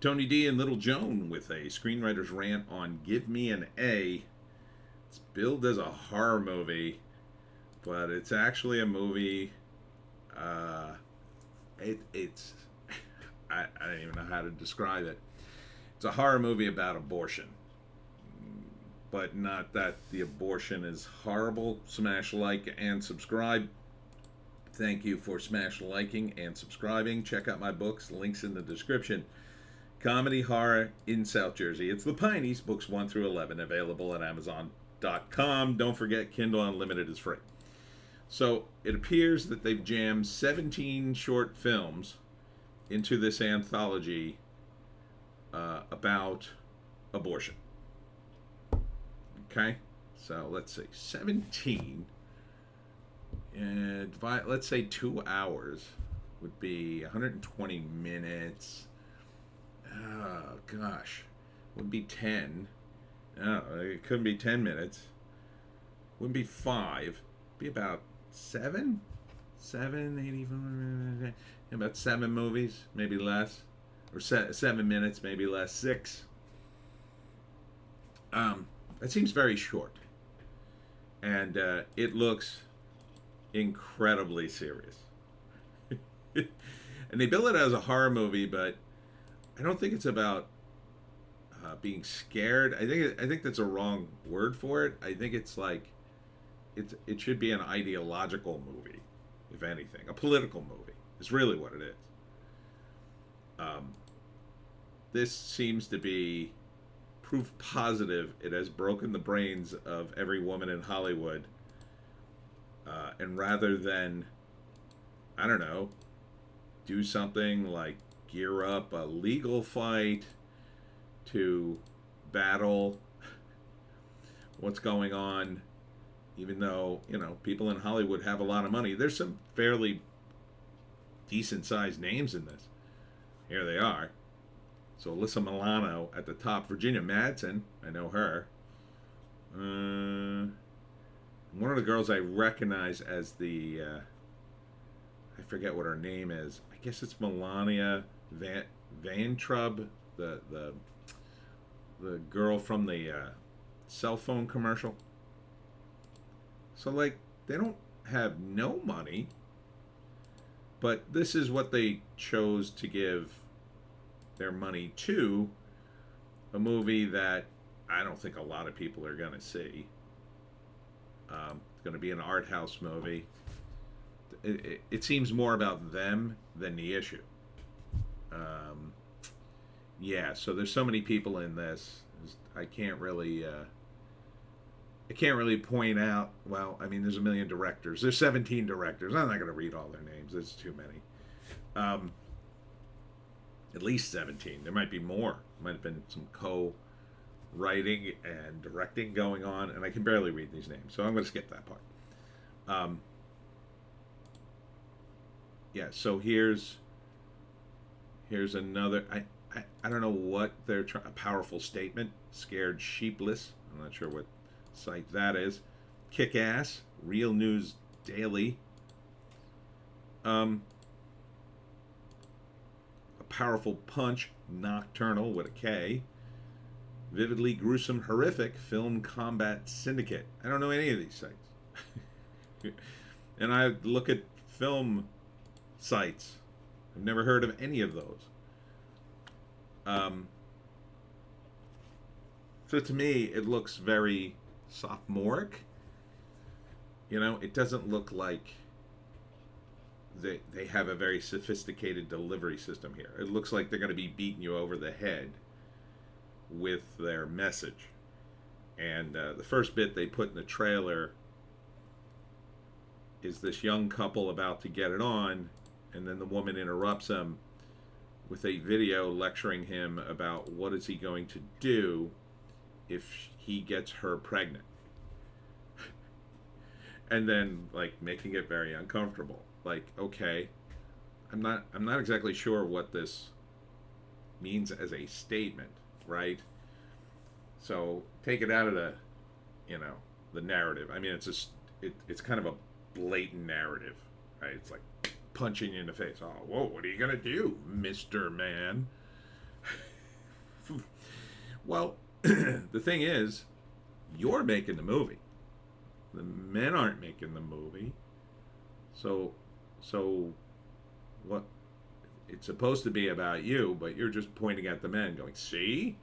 Tony D and Little Joan with a screenwriter's rant on Give Me an A. It's billed as a horror movie, but it's actually a movie. Uh, it's I don't even know how to describe it. It's a horror movie about abortion, but not that the abortion is horrible. Smash like and subscribe. Thank you for smash liking and subscribing. Check out my books, links in the description. Comedy horror in South Jersey. It's the Pineys, books 1 through 11, available at Amazon.com. Don't forget, Kindle Unlimited is free. So it appears that they've jammed 17 short films into this anthology about abortion. Okay, so let's see, 17. And let's say 2 hours would be 120 minutes. Oh gosh, would be 10. No, it couldn't be 10 minutes. Wouldn't be 5. Be about 7, 84, about 7 movies, maybe less, or 7 minutes, maybe less, 6. That seems very short, and it looks incredibly serious. And they bill it as a horror movie, but I don't think it's about being scared. I think that's a wrong word for it. I think it's like it should be an ideological movie, if anything, a political movie. Is really what it is. This seems to be proof positive it has broken the brains of every woman in Hollywood. And rather than, I don't know, do something like gear up a legal fight to battle what's going on, even though, people in Hollywood have a lot of money. There's some fairly decent sized names in this. Here they are. So Alyssa Milano at the top. Virginia Madsen, I know her. One of the girls I recognize as the I forget what her name is. I guess it's Melania Vantrub, the girl from the cell phone commercial. So like, they don't have no money, but this is what they chose to give their money to, a movie that I don't think a lot of people are going to see. It's going to be an art house movie. It seems more about them than the issue. Yeah, so there's so many people in this. I can't really point out. Well, I mean, there's a million directors. There's 17 directors. I'm not going to read all their names. There's too many. At least 17. There might be more. Might have been some co-writing and directing going on, and I can barely read these names, so I'm going to skip that part. Yeah, so here's another. I don't know what they're trying. A powerful statement. Scared sheepless. I'm not sure what site that is. Kick ass. Real News Daily. A powerful punch. Nocturnal with a K. Vividly gruesome horrific. Film Combat Syndicate. I don't know any of these sites. And I look at film sites. I've never heard of any of those. So to me, it looks very sophomoric. It doesn't look like they have a very sophisticated delivery system here. It looks like they're going to be beating you over the head with their message. And the first bit they put in the trailer is this young couple about to get it on, and then the woman interrupts them with a video lecturing him about what is he going to do if he gets her pregnant. And then like making it very uncomfortable. Like, okay, I'm not exactly sure what this means as a statement, right? So take it out of the the narrative. I mean, it's kind of a blatant narrative, right? It's like punching you in the face. Oh, whoa, what are you gonna do, Mr. Man? Well, the thing is, you're making the movie. The men aren't making the movie. So, so what? It's supposed to be about you, but you're just pointing at the men, going, "See,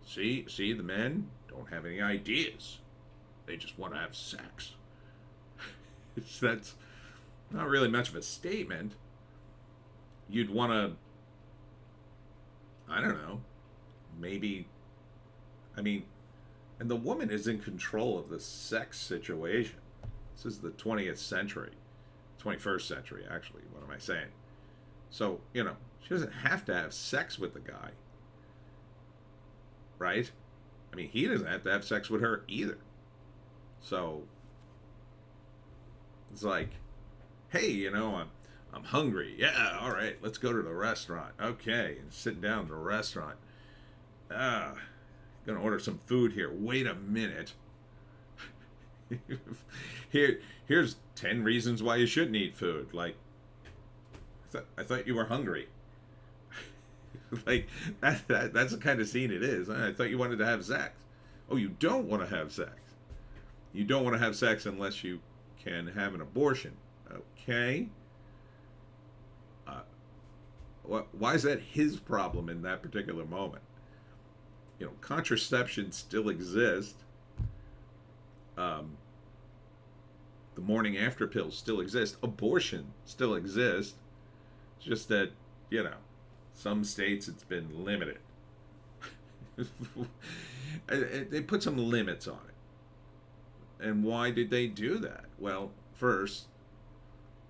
see, the men don't have any ideas. They just want to have sex." That's not really much of a statement. You'd want to, I don't know, maybe, I mean, and the woman is in control of the sex situation. This is the 20th century, 21st century, actually. What am I saying? So, she doesn't have to have sex with the guy, right? I mean, he doesn't have to have sex with her either. So, it's like, hey, I'm hungry. Yeah, all right, let's go to the restaurant. Okay, and sit down at the restaurant. Ah, gonna order some food here. Wait a minute. Here's 10 reasons why you shouldn't eat food. Like, I thought you were hungry. Like that's the kind of scene it is. I thought you wanted to have sex. Oh, you don't want to have sex. You don't want to have sex unless you can have an abortion. Okay. Why is that his problem in that particular moment? Contraception still exists. The morning after pills still exist. Abortion still exists. It's just that, some states it's been limited. They put some limits on it. And why did they do that? Well, first,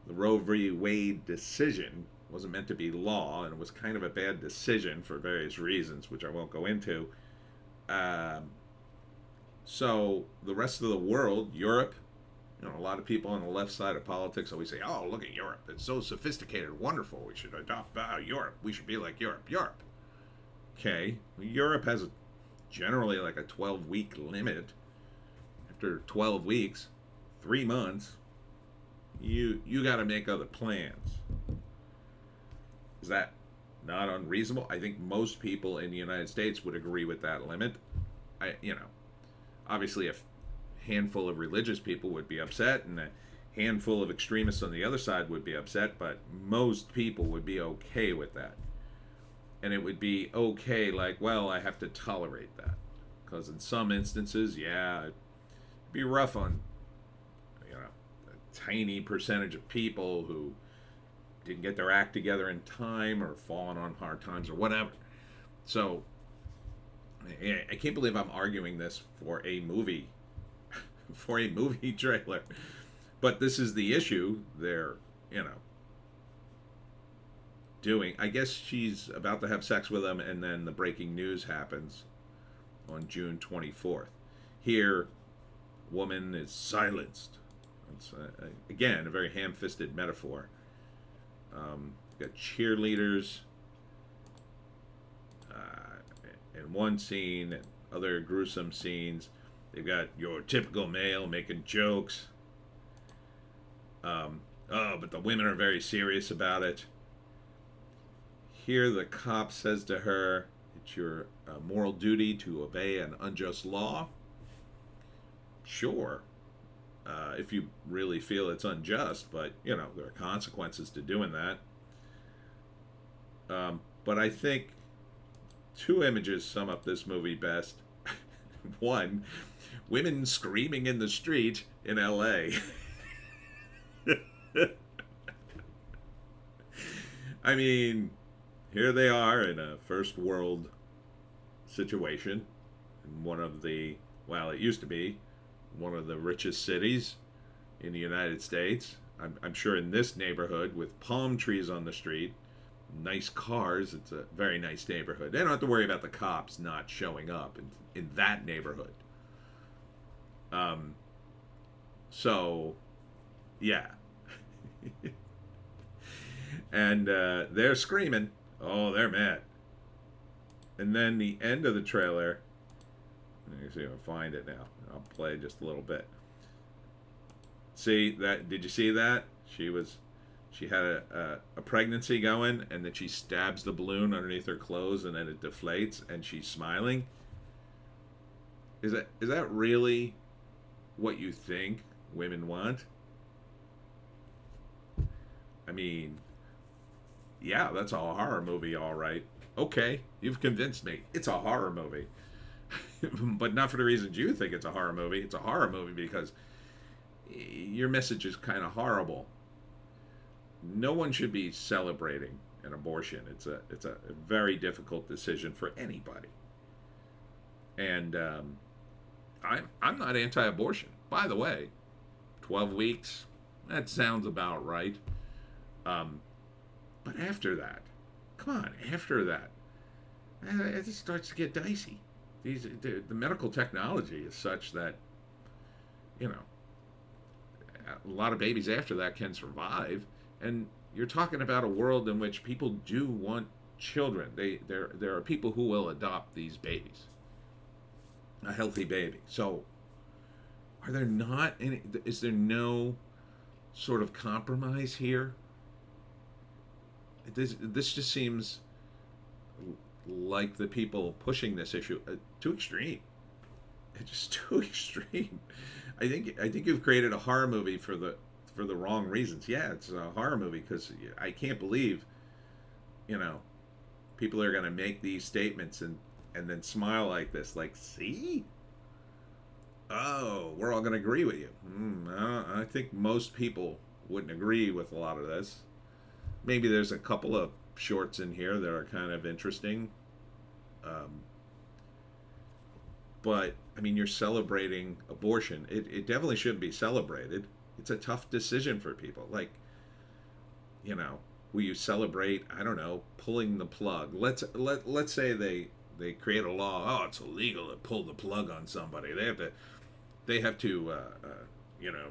the Roe v. Wade decision wasn't meant to be law, and it was kind of a bad decision for various reasons, which I won't go into. So the rest of the world, Europe, a lot of people on the left side of politics always say, "Oh, look at Europe. It's so sophisticated, wonderful. We should adopt Europe. We should be like Europe." Europe. Okay. Well, Europe has generally like a 12-week limit. After 12 weeks, 3 months, you got to make other plans. Is that not unreasonable? I think most people in the United States would agree with that limit. Obviously a handful of religious people would be upset, and a handful of extremists on the other side would be upset, but most people would be okay with that. And it would be okay, like, well, I have to tolerate that. Because in some instances, yeah, it'd be rough on, a tiny percentage of people who didn't get their act together in time or fallen on hard times or whatever. So, I can't believe I'm arguing this for a movie, for a movie trailer. But this is the issue they're, doing. I guess she's about to have sex with him, and then the breaking news happens on June 24th. Here, woman is silenced. It's, again, a very ham-fisted metaphor. Got cheerleaders in one scene, and other gruesome scenes. They've got your typical male making jokes. But the women are very serious about it. Here, the cop says to her, "It's your moral duty to obey an unjust law." Sure, if you really feel it's unjust, but there are consequences to doing that. But I think 2 images sum up this movie best. One, women screaming in the street in LA. I mean, here they are in a first world situation in one of the, well, it used to be one of the richest cities in the United States. I'm sure in this neighborhood with palm trees on the street, nice cars, it's a very nice neighborhood. They don't have to worry about the cops not showing up in that neighborhood. So, yeah. And they're screaming. Oh, they're mad. And then the end of the trailer, let me see if I can find it now. I'll play just a little bit. See that? Did you see that? She She had a pregnancy going, and then she stabs the balloon underneath her clothes, and then it deflates, and she's smiling. Is that really what you think women want? I mean, yeah, that's a horror movie, all right. Okay, you've convinced me. It's a horror movie. But not for the reasons you think it's a horror movie. It's a horror movie because your message is kind of horrible. No one should be celebrating an abortion. It's a very difficult decision for anybody. And I'm not anti-abortion. By the way, 12 weeks, that sounds about right. Um, but after that, come on, after that, it just starts to get dicey. The medical technology is such that, you know, a lot of babies after that can survive, and you're talking about a world in which people do want children. There are people who will adopt these babies, a healthy baby. So, are there not any? Is there no sort of compromise here? This just seems like the people pushing this issue too extreme. It's just too extreme. I think you've created a horror movie for the wrong reasons. Yeah, it's a horror movie because I can't believe, you know, people are going to make these statements and then smile like this, like, see, oh, we're all going to agree with you. I think most people wouldn't agree with a lot of this. Maybe there's a couple of shorts in here that are kind of interesting. But, I mean, you're celebrating abortion. It definitely shouldn't be celebrated. It's a tough decision for people. Like, you know, will you celebrate, I don't know, pulling the plug? Let's say they create a law. Oh, it's illegal to pull the plug on somebody. They have to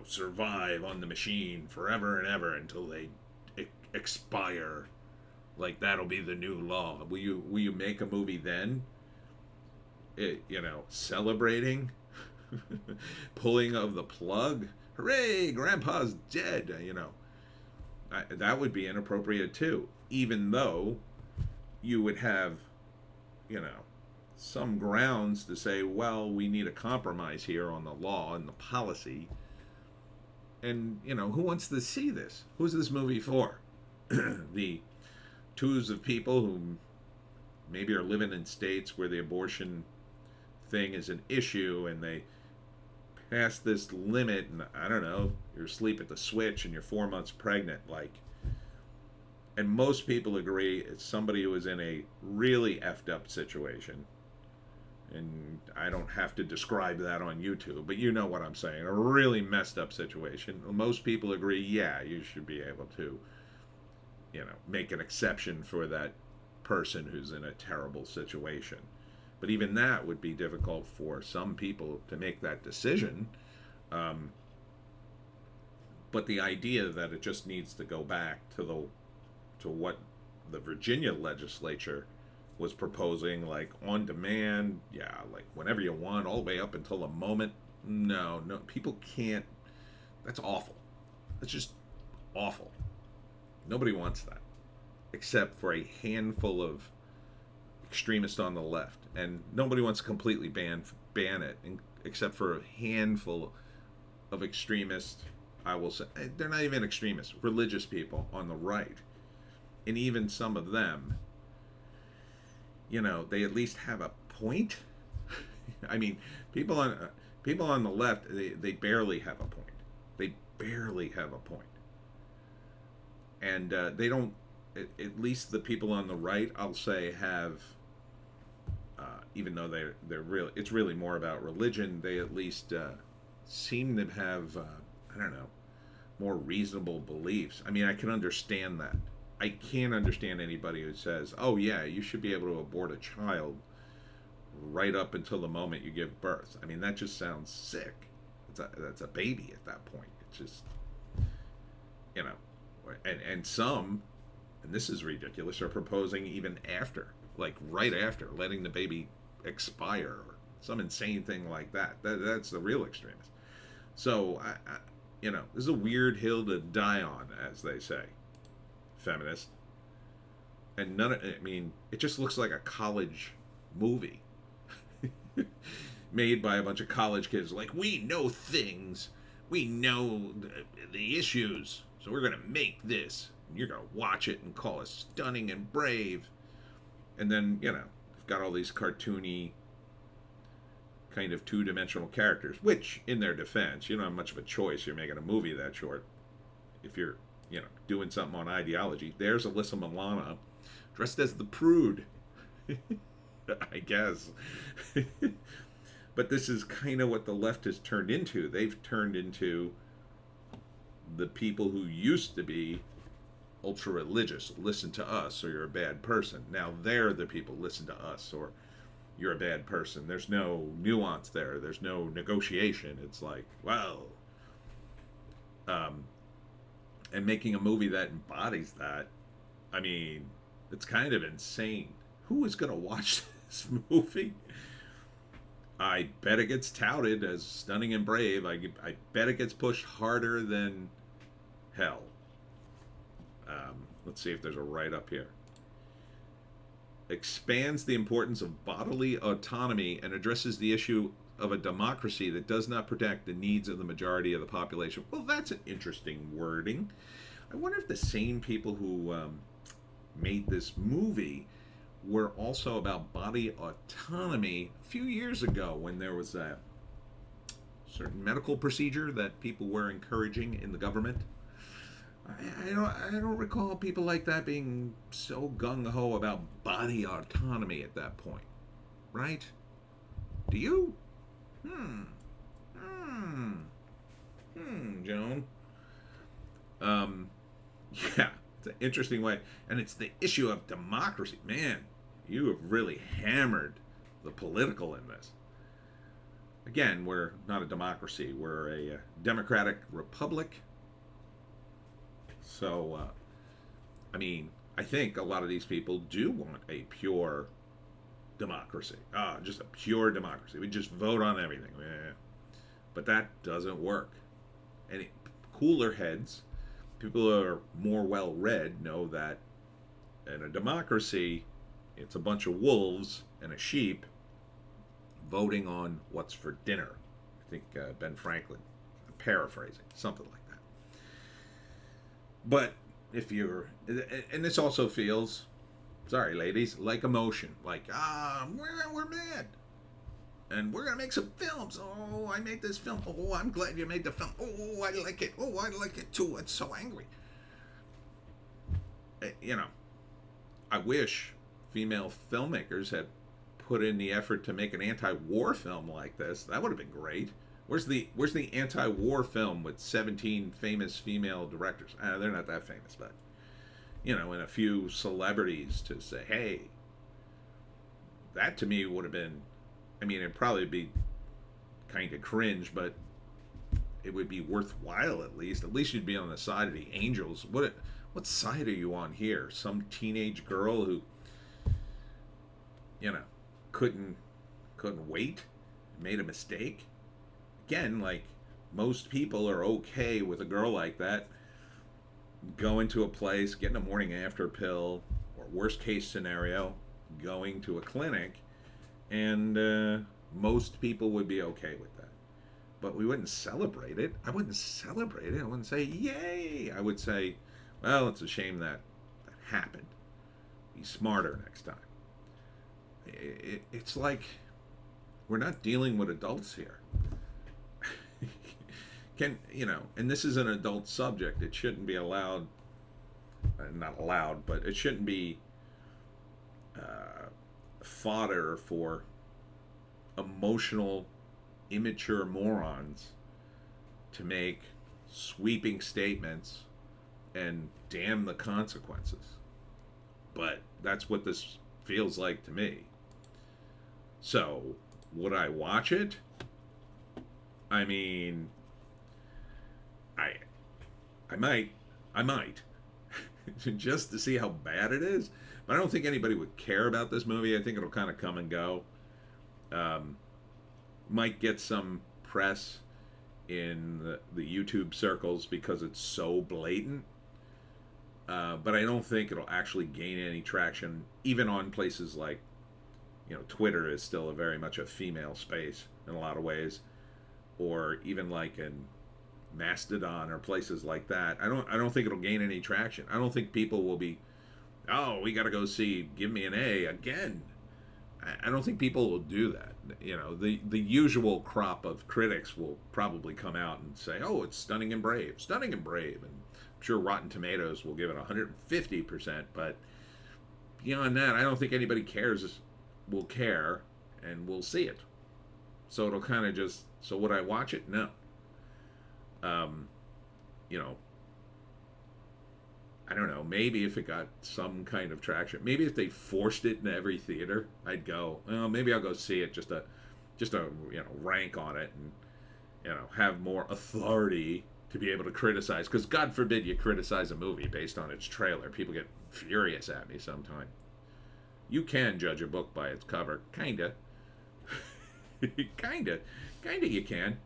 survive on the machine forever and ever until they expire. Like, that'll be the new law. Will you make a movie then? Celebrating pulling of the plug. Hooray, Grandpa's dead. That would be inappropriate too. Even though you would have, some grounds to say, well, we need a compromise here on the law and the policy. And who wants to see this? Who's this movie for? The twos of people who maybe are living in states where the abortion thing is an issue, and they pass this limit, and I don't know, you're asleep at the switch and you're 4 months pregnant, and most people agree it's somebody who is in a really effed up situation. And I don't have to describe that on YouTube, but you know what I'm saying. A really messed up situation. Most people agree, yeah, you should be able to, make an exception for that person who's in a terrible situation. But even that would be difficult for some people to make that decision. But the idea that it just needs to go back to what the Virginia legislature was proposing, like on demand, yeah, like whenever you want, all the way up until a moment. No, people can't. That's awful. That's just awful. Nobody wants that, except for a handful of extremists on the left, and nobody wants to completely ban it, except for a handful of extremists. I will say they're not even extremists, religious people on the right, and even some of them, they at least have a point. I mean, people on the left, they barely have a point. They barely have a point. And they don't. At least the people on the right, I'll say, have. Even though they're really, it's really more about religion. They at least seem to have, I don't know, more reasonable beliefs. I mean, I can understand that. I can't understand anybody who says, "Oh yeah, you should be able to abort a child right up until the moment you give birth." I mean, that just sounds sick. That's a baby at that point. It's just, and some, and this is ridiculous, are proposing even after, like right after, letting the baby expire, or some insane thing like that. That's the real extremist. So, this is a weird hill to die on, as they say. feminist, and none of, I mean, it just looks like a college movie made by a bunch of college kids. Like, we know things, we know the issues, so we're gonna make this. And you're gonna watch it and call us stunning and brave. And then, you know, you've got all these cartoony, kind of two-dimensional characters, which, in their defense, you don't have much of a choice. You're making a movie that short. If you're, you know, doing something on ideology, there's Alyssa Milano dressed as the prude, I guess. But this is kind of what the left has turned into. They've turned into the people who used to be ultra religious. Listen to us or you're a bad person. Now they're the people, listen to us or you're a bad person. There's no nuance there. There's no negotiation. It's like, well, and making a movie that embodies that, I mean, it's kind of insane. Who is going to watch this movie? I bet it gets touted as stunning and brave. I bet it gets pushed harder than hell. Let's see if there's a write-up here. Expands the importance of bodily autonomy and addresses the issue of a democracy that does not protect the needs of the majority of the population. Well, that's an interesting wording. I wonder if the same people who made this movie were also about body autonomy a few years ago when there was a certain medical procedure that people were encouraging in the government. I don't recall people like that being so gung-ho about body autonomy at that point. Right? Do you? Joan. Yeah, it's an interesting way. And it's the issue of democracy. Man, you have really hammered the political in this. Again, we're not a democracy. We're a democratic republic. So, I mean, I think a lot of these people do want a pure democracy. Just a pure democracy. We just vote on everything. But that doesn't work. And cooler heads, people who are more well-read, know that in a democracy, it's a bunch of wolves and a sheep voting on what's for dinner. I think Ben Franklin, I'm paraphrasing, something like that. But if you're, and this also feels, sorry ladies, like emotion. Like, we're mad. And we're going to make some films. Oh, I made this film. Oh, I'm glad you made the film. Oh, I like it. Oh, I like it too. It's so angry. You know, I wish female filmmakers had put in the effort to make an anti-war film like this. That would have been great. Where's the anti-war film with 17 famous female directors? They're not that famous, but, you know, and a few celebrities to say, hey, that to me would have been, I mean, it'd probably be kind of cringe, but it would be worthwhile at least. At least you'd be on the side of the angels. What side are you on here? Some teenage girl who, you know, couldn't wait, made a mistake? Again, like, most people are okay with a girl like that going to a place, getting a morning after pill, or worst case scenario, going to a clinic, and most people would be okay with that. But we wouldn't celebrate it. I wouldn't celebrate it. I wouldn't say, yay. I would say, well, it's a shame that happened. Be smarter next time. It's like we're not dealing with adults here. You know, and this is an adult subject. It shouldn't be allowed, not allowed, but it shouldn't be fodder for emotional, immature morons to make sweeping statements and damn the consequences. But that's what this feels like to me. So, would I watch it? I mean, I might, just to see how bad it is. But I don't think anybody would care about this movie. I think it'll kind of come and go. Might get some press in the YouTube circles because it's so blatant. but I don't think it'll actually gain any traction, even on places like, Twitter is still very much a female space in a lot of ways, or even like in Mastodon or places like that. I don't think it'll gain any traction. I don't think people will be, oh, we got to go see Give Me an A again. I don't think people will do that. The usual crop of critics will probably come out and say, oh, it's stunning and brave, stunning and brave, and I'm sure Rotten Tomatoes will give it 150%. But beyond that, I don't think anybody will care, and will see it. So it'll kind of just. So would I watch it? No. Um, you know, I don't know. Maybe if it got some kind of traction, maybe if they forced it in every theater, I'd go. Well, maybe I'll go see it just a rank on it, and have more authority to be able to criticize. Because God forbid you criticize a movie based on its trailer. People get furious at me sometimes. You can judge a book by its cover, kinda. kinda you can.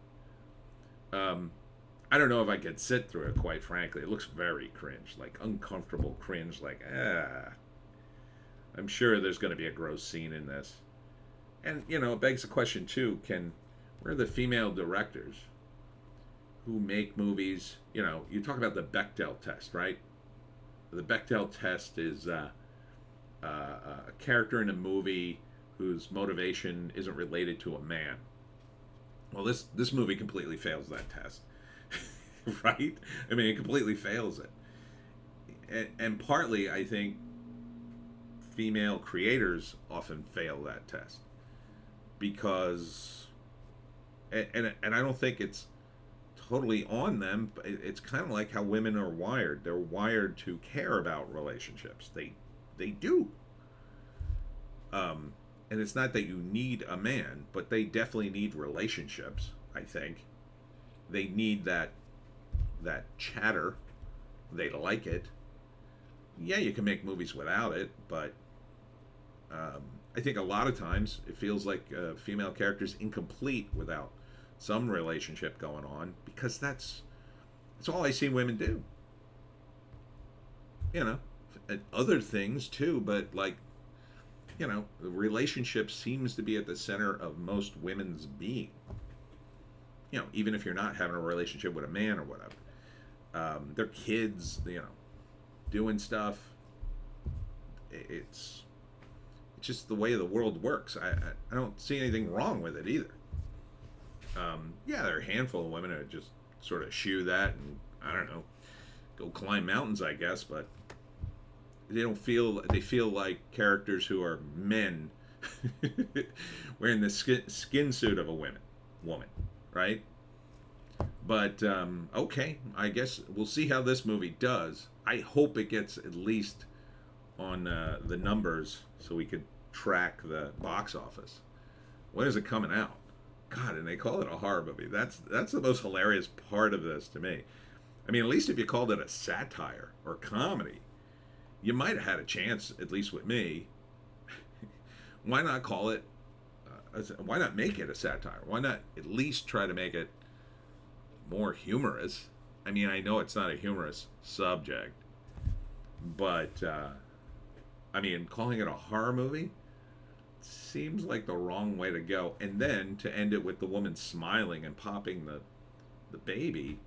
I don't know if I could sit through it, quite frankly. It looks very cringe, like uncomfortable cringe, like, I'm sure there's going to be a gross scene in this. And, it begs the question, too, where are the female directors who make movies? You talk about the Bechdel test, right? The Bechdel test is a character in a movie whose motivation isn't related to a man. Well, this movie completely fails that test. Right? I mean, it completely fails it. And partly, I think, female creators often fail that test. Because, and I don't think it's totally on them, but it's kind of like how women are wired. They're wired to care about relationships. They do. And it's not that you need a man, but they definitely need relationships, I think. They need that chatter. They like it. Yeah, you can make movies without it, but I think a lot of times it feels like a female character is incomplete without some relationship going on, because that's all I see women do. And other things too, but like, the relationship seems to be at the center of most women's being. Even if you're not having a relationship with a man or whatever. Their kids, doing stuff. It's just the way the world works. I don't see anything wrong with it either. Yeah, there are a handful of women who just sort of shoo that and, I don't know, go climb mountains, I guess, but they feel like characters who are men wearing the skin suit of a woman, right? But okay, I guess we'll see how this movie does. I hope it gets at least on the numbers so we could track the box office. When is it coming out? God, and they call it a horror movie. That's the most hilarious part of this to me. I mean, at least if you called it a satire or comedy, you might have had a chance, at least with me. Why not call it? Why not make it a satire? Why not at least try to make it more humorous? I mean, I know it's not a humorous subject, but I mean, calling it a horror movie seems like the wrong way to go. And then to end it with the woman smiling and popping the baby.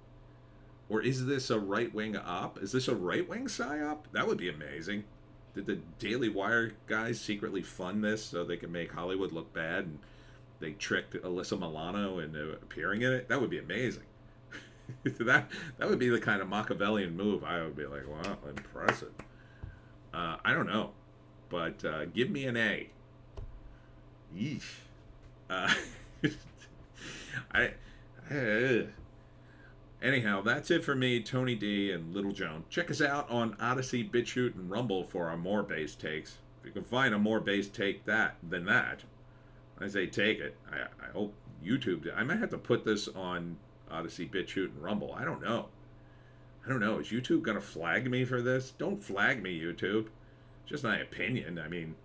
Or is this a right-wing op? Is this a right-wing psyop? That would be amazing. Did the Daily Wire guys secretly fund this so they could make Hollywood look bad, and they tricked Alyssa Milano into appearing in it? That would be amazing. that would be the kind of Machiavellian move. I would be like, wow, impressive. I don't know, but give me an A. Yeesh. Anyhow, that's it for me, Tony D and Little Joan. Check us out on Odysee, Bitchute, and Rumble for our more base takes. If you can find a more base take than that, I say take it. I hope YouTube. I might have to put this on Odysee, Bitchute, and Rumble. I don't know. Is YouTube gonna flag me for this? Don't flag me, YouTube. Just my opinion. I mean,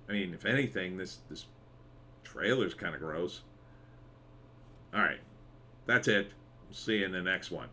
if anything, this trailer's kind of gross. All right, that's it. See you in the next one.